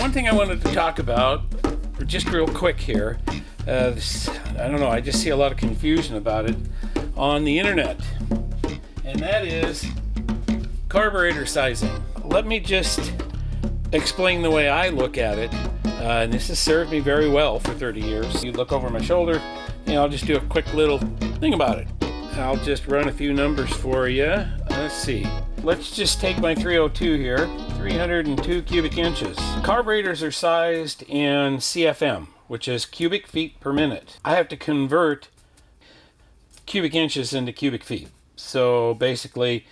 One thing I wanted to talk about, just real quick here, I don't know, I just see a lot of confusion about it on the internet, and that is carburetor sizing. Let me just explain the way I look at it, and this has served me very well for 30 years. You look over my shoulder, and I'll just do a quick little thing about it. I'll just run a few numbers for you. Let's see. Let's just take my 302 here, 302 cubic inches. Carburetors are sized in CFM, which is cubic feet per minute. I have to convert cubic inches into cubic feet. So basically,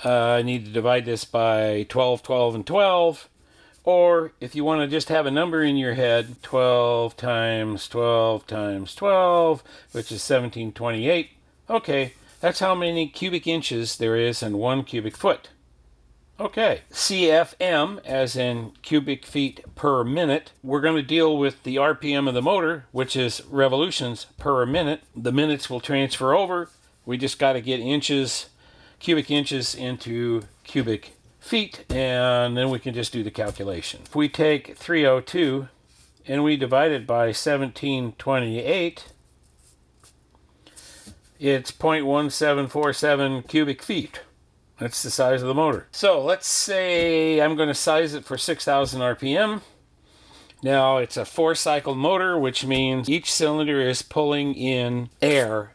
I need to divide this by 12, 12, and 12. Or if you want to just have a number in your head, 12 times 12 times 12, which is 1728. Okay, that's how many cubic inches there is in 1 cubic foot. Okay, CFM, as in cubic feet per minute, we're going to deal with the RPM of the motor, which is revolutions per minute. The minutes will transfer over. We just got to get inches, cubic inches into cubic feet, and then we can just do the calculation. If we take 302 and we divide it by 1728, it's 0.1747 cubic feet. That's the size of the motor. So let's say I'm going to size it for 6,000 RPM. Now it's a 4-cycle motor, which means each cylinder is pulling in air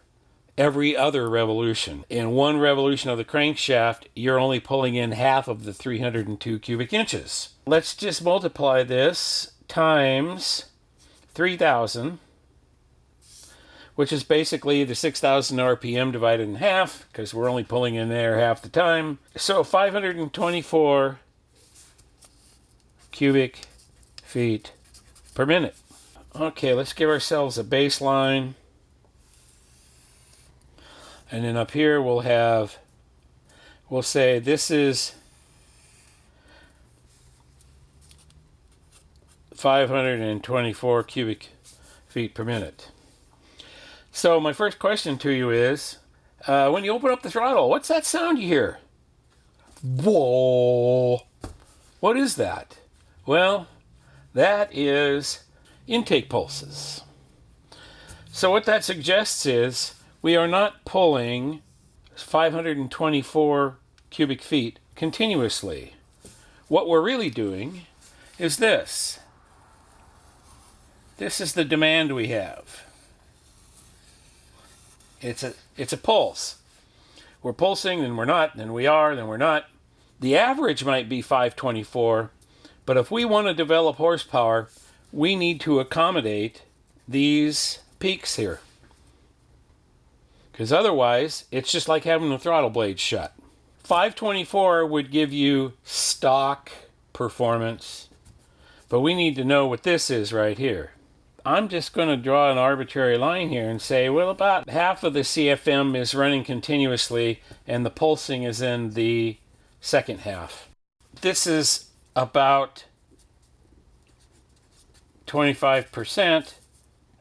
every other revolution. In 1 revolution of the crankshaft, you're only pulling in half of the 302 cubic inches. Let's just multiply this times 3,000, which is basically the 6,000 RPM divided in half, because we're only pulling in air half the time. So 524 cubic feet per minute. Okay, let's give ourselves a baseline. And then up here we'll say this is 524 cubic feet per minute. So my first question to you is, when you open up the throttle, what's that sound you hear? Whoa! What is that? Well, that is intake pulses. So what that suggests is we are not pulling 524 cubic feet continuously. What we're really doing is this. This is the demand we have. It's a pulse. We're pulsing, then we're not, then we are, then we're not. The average might be 524, but if we want to develop horsepower, we need to accommodate these peaks here. Because otherwise, it's just like having the throttle blades shut. 524 would give you stock performance, but we need to know what this is right here. I'm just going to draw an arbitrary line here and say, well, about half of the CFM is running continuously and the pulsing is in the second half. This is about 25%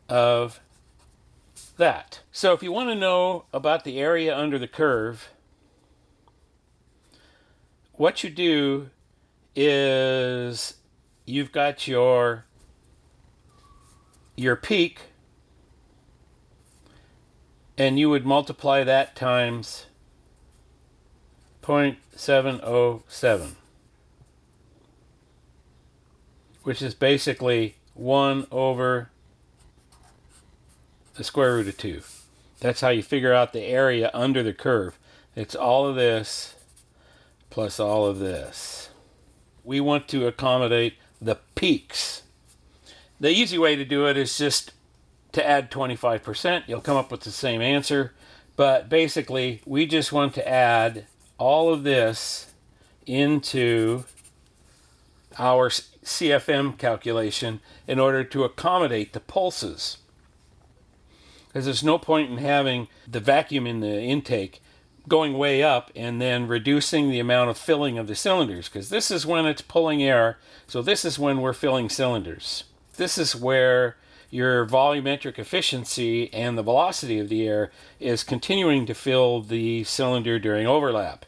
of that. So if you want to know about the area under the curve, what you do is you've got your peak, and you would multiply that times 0.707, which is basically 1 over the square root of 2. That's how you figure out the area under the curve. It's all of this plus all of this. We want to accommodate the peaks. The easy way to do it is just to add 25%. You'll come up with the same answer. But basically, we just want to add all of this into our CFM calculation in order to accommodate the pulses. Because there's no point in having the vacuum in the intake going way up and then reducing the amount of filling of the cylinders, because this is when it's pulling air, so this is when we're filling cylinders. This is where your volumetric efficiency and the velocity of the air is continuing to fill the cylinder during overlap.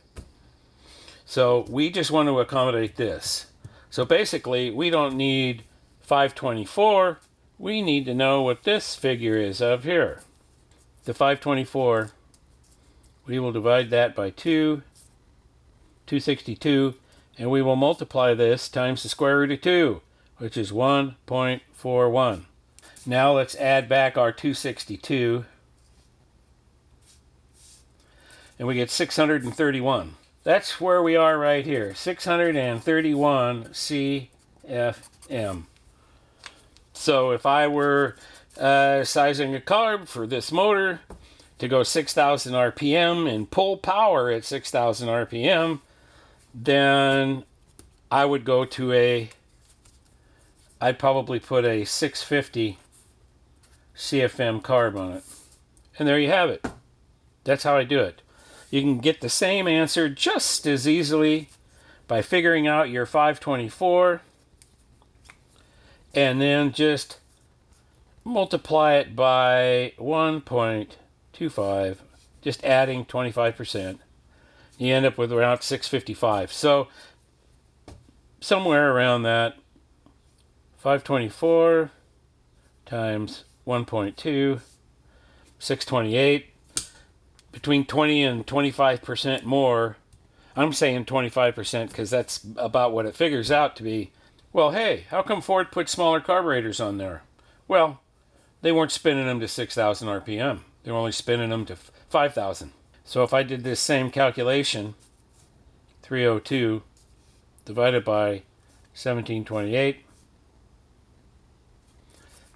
So we just want to accommodate this. So basically, we don't need 524. We need to know what this figure is up here. The 524, we will divide that by 262, and we will multiply this times the square root of 2, which is 1.41. Now let's add back our 262, and we get 631. That's where we are right here, 631 CFM. So if I were sizing a carb for this motor to go 6,000 RPM and pull power at 6,000 RPM, then I would go to I'd probably put a 650 CFM carb on it. And there you have it. That's how I do it. You can get the same answer just as easily by figuring out your 524 and then just multiply it by 1.25, just adding 25%. You end up with around 655. So somewhere around that, 524 times 1.2, 628. Between 20 and 25% more. I'm saying 25% because that's about what it figures out to be. Well, hey, how come Ford put smaller carburetors on there? Well, they weren't spinning them to 6,000 RPM. They were only spinning them to 5,000. So if I did this same calculation, 302 divided by 1728,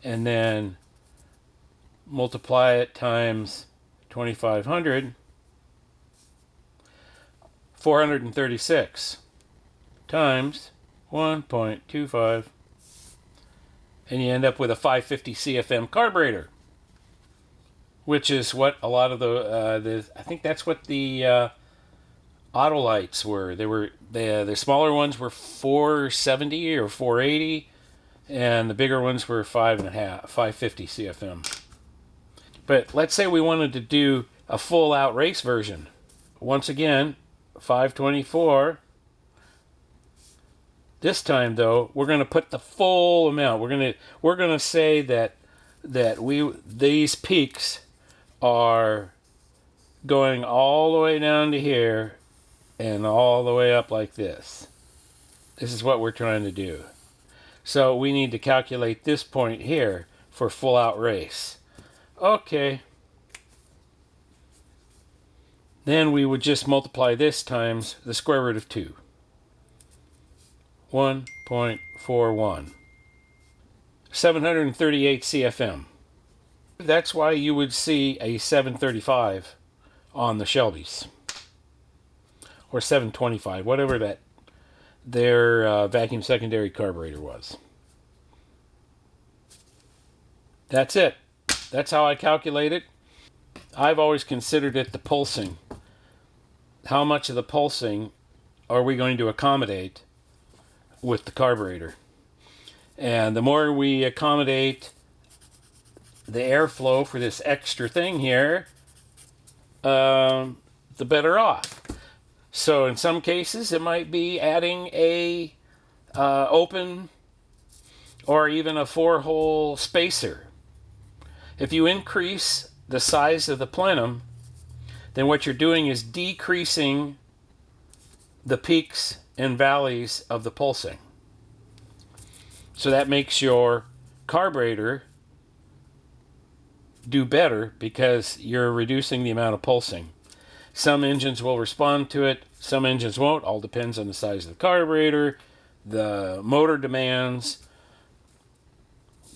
and then multiply it times 2,500, 436 times 1.25, and you end up with a 550 CFM carburetor, which is what a lot of the I think that's what the Autolites were. The smaller ones were 470 or 480, and the bigger ones were 550 CFM. But let's say we wanted to do a full out race version. Once again, 524. This time though, we're going to put the full amount. We're going to say that these peaks are going all the way down to here and all the way up like this. This is what we're trying to do. So we need to calculate this point here for full out race. Okay. Then we would just multiply this times the square root of 2. 1.41. 738 CFM. That's why you would see a 735 on the Shelbys. Or 725, whatever their vacuum secondary carburetor was. That's it. That's how I calculate it. I've always considered it the pulsing. How much of the pulsing are we going to accommodate with the carburetor? And the more we accommodate the airflow for this extra thing here, the better off. So in some cases, it might be adding a open or even a 4-hole spacer. If you increase the size of the plenum, then what you're doing is decreasing the peaks and valleys of the pulsing. So that makes your carburetor do better because you're reducing the amount of pulsing. Some engines will respond to it, some engines won't. All depends on the size of the carburetor, the motor demands,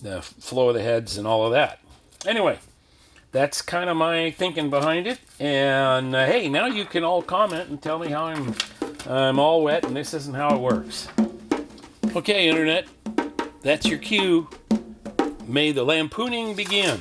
the flow of the heads, and all of that. Anyway, that's kind of my thinking behind it. And hey, now you can all comment and tell me how I'm all wet and this isn't how it works. Okay, Internet, that's your cue. May the lampooning begin.